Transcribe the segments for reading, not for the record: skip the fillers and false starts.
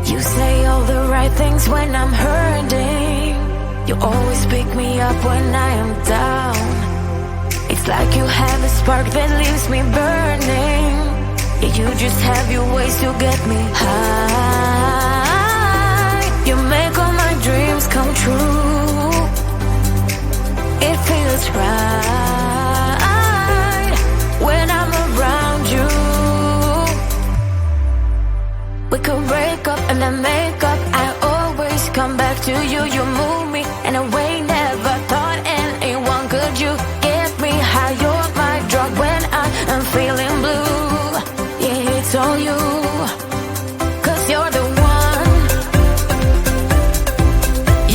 You say all the right things when I'm hurting. You always pick me up when I am down. It's like you have a spark that leaves me burning. Yeah, you just have your ways to get me high. You make all my dreams come true. It feels right when I'm around you. We could break up and then make up. I always come back to you. You move me in a way never thought anyone could. You get me high. You're my drug when I am feeling blue. Yeah, it's all you, 'cause you're the one.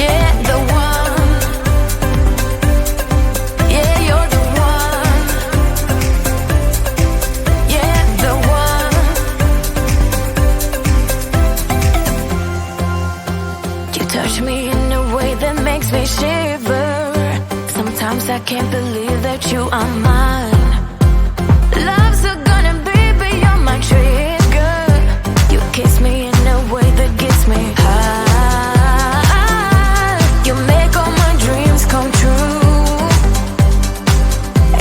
Yeah, the one. Yeah, you're the one. Yeah, the one. You touch me in a way that makes me shiver. Sometimes I can't believe that you are mine. Love's a gun and baby, you're my trigger. You kiss me in a way that gets me high. You make all my dreams come true.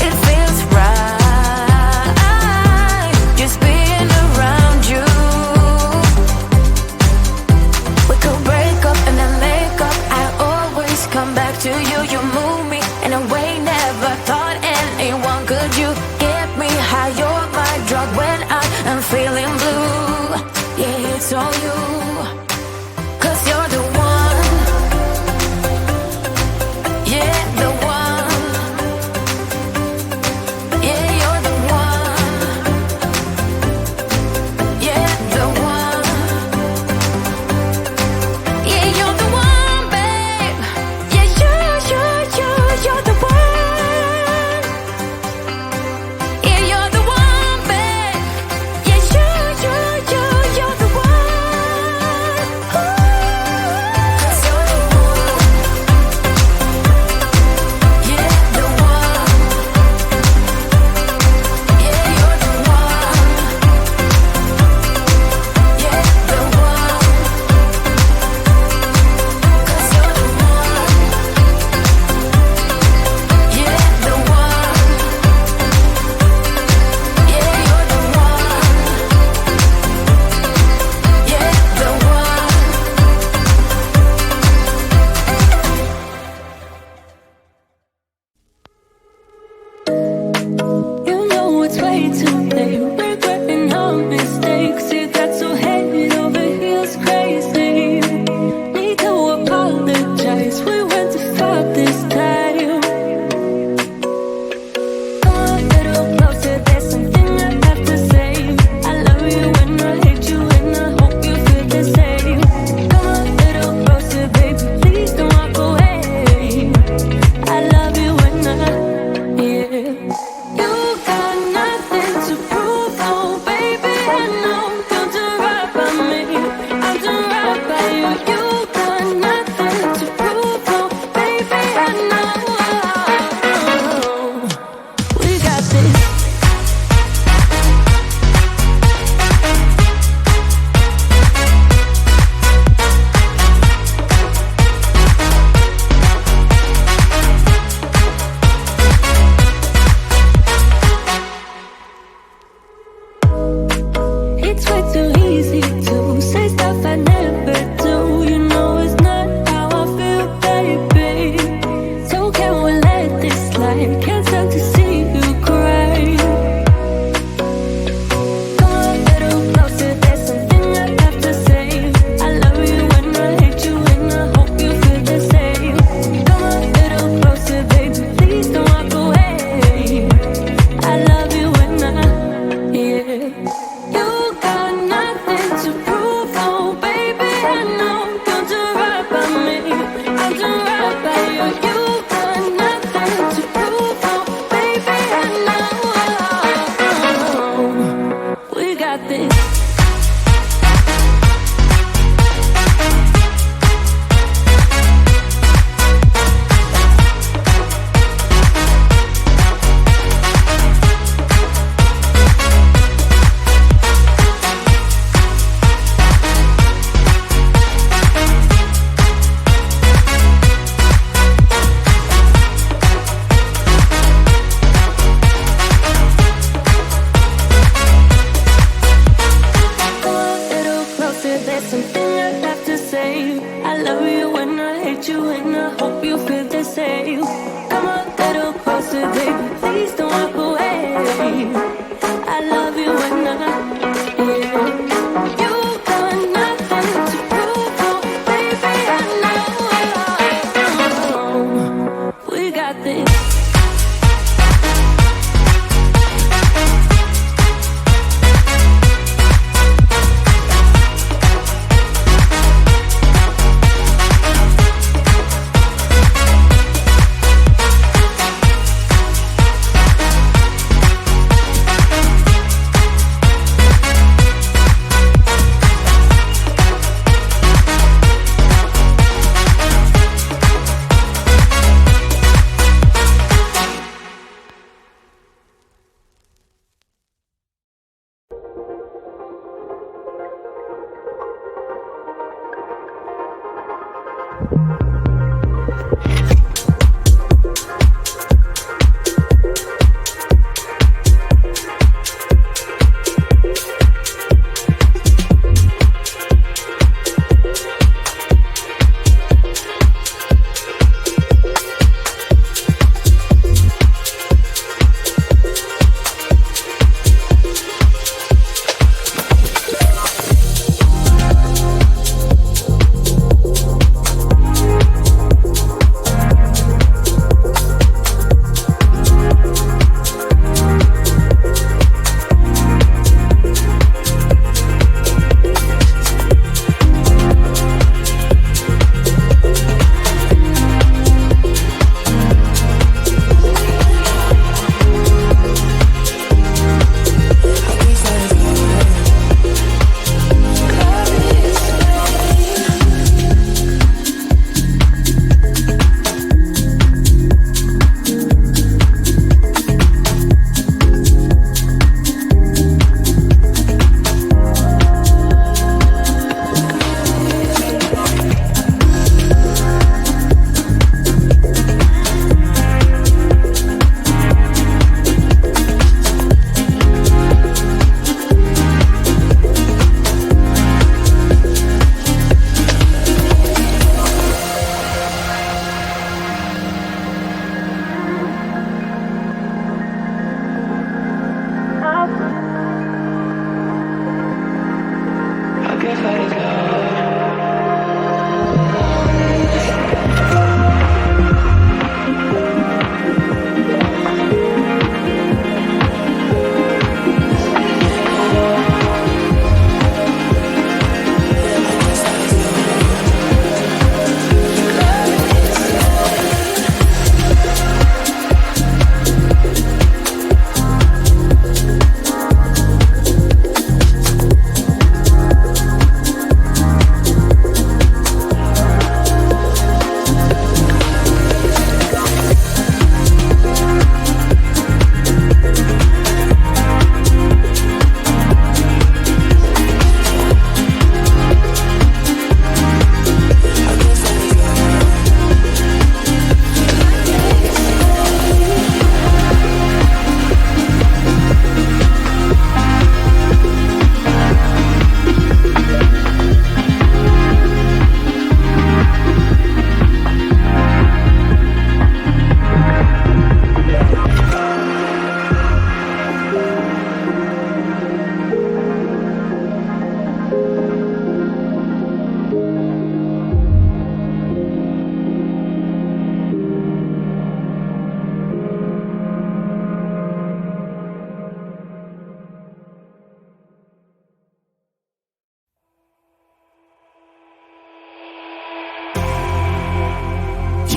It feels right just being around you. We could break up and then make up. I always come back to you. You move me in a way never thought anyone could. You get me high. You're my drug when I am feeling blue.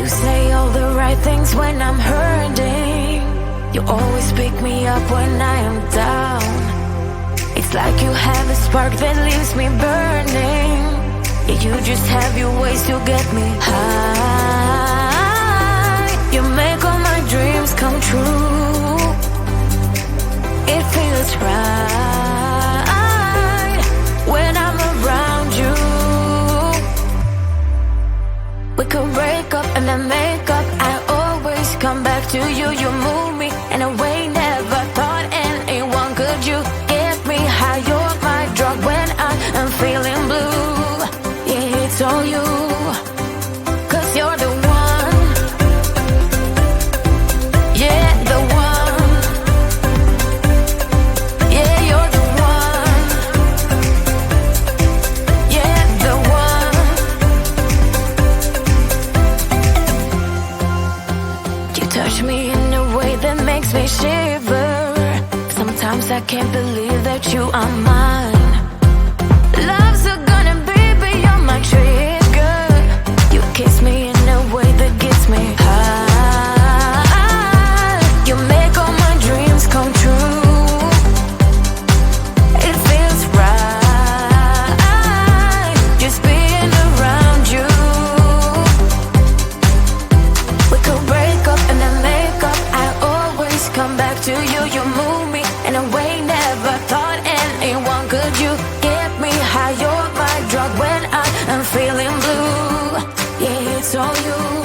You say all the right things when I'm hurting. You always pick me up when I am down. It's like you have a spark that leaves me burning. Yeah, you just have your ways to get me high. You make all my dreams come true. It feels right when I'm around you. We could break up and then make up. I always come back to you. You move me in a way never thought anyone could. You get me high. You're my drug when I am feeling blue. Yeah, it's all you, 'cause you're the one. Yeah, the one. Yeah, you're the one. Yeah, the one. You touch me in a way that makes me shiver. Sometimes I can't believe that you are mine. Love's a gun and baby you're my trigger. You kiss me in a way that gets me high. You make all my dreams come true. It feels right just being around you. We could break up and then make up. I always come back to you. You move me in a way never thought anyone could. You get me high. You're my drug when I am feeling blue. Yeah, it's all you.